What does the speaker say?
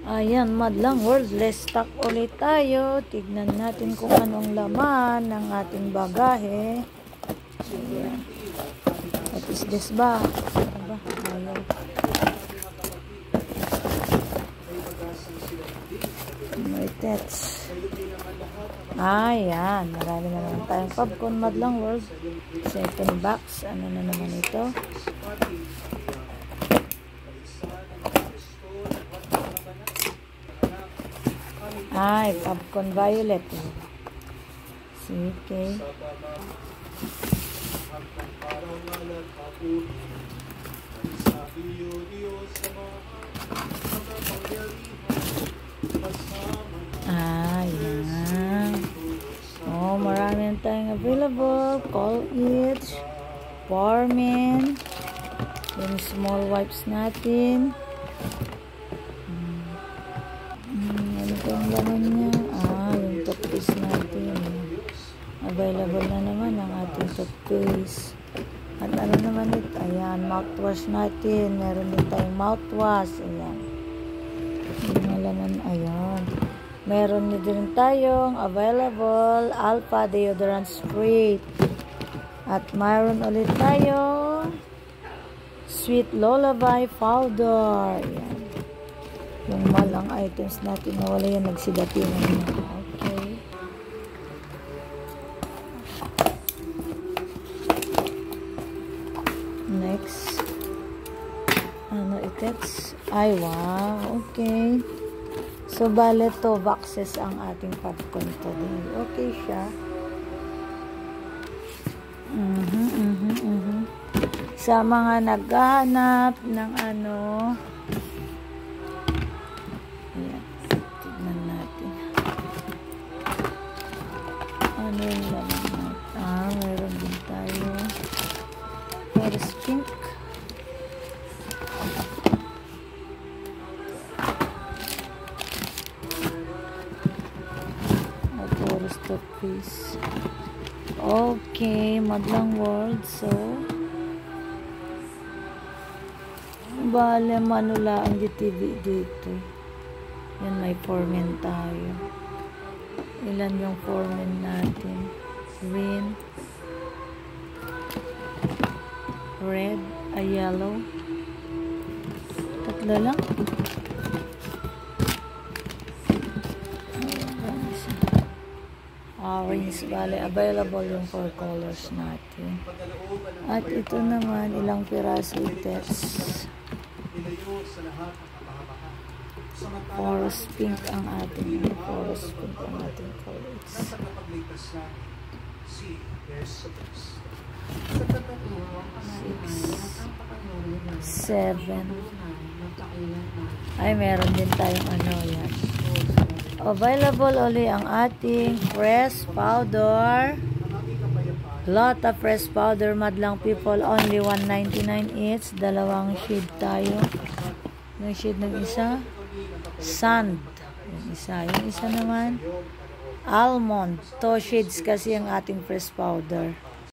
Ayan, madlang world. Let's stock ulit tayo. Tignan natin kung anong laman ng ating bagahe. Ayan. What is this ba? Ano ba? Ayaw. Martets. Ayan. Marami na naman tayong popcorn, madlang world. Second box. Ano na naman ito? Ay, popcorn violet. CK. Ayan. Oh, marami tayong available. Call it. Porman. Yung small wipes natin. Ano po ang laman niya? Yung toothpaste natin. Available na naman ang ating toothpaste. At ano naman ito? Ayan, mouthwash natin. Meron din tayong mouthwash. Ayan. Yung laman, ayan. Meron din tayong available Alpha deodorant spray. At mayroon ulit tayong Sweet Lullaby powder. Ayan. Yung malang items natin na wala yan, nagsidati na yun. Okay. Next. Ano itets? Ay, wow. Okay. So, bale to boxes ang ating popcorn today. Okay siya. Sa mga naghahanap ng ano, ayan, tignan natin. Ano yung laman natin? Meron din tayo. Forest pink. Forest toothpaste. Okay, madlang world. So, bale, manula ang GTV dito. Yan, may Porman tayo. Ilan yung Porman natin? Green, red, yellow. Tatlo lang. Orange, bale, available yung 4 colors natin. At ito naman, ilang piraso itets. Forest pink ang ating forest pink ang ating colors. 6, 7. Ay, meron din tayong ano yan. Available ulit ang ating fresh powder. Lotta fresh powder, madlang people, only 199 each. Dalawang shade tayo. Yung shade ng isa, sand. Yung isa naman, almond. 2 shades kasi ang ating fresh powder.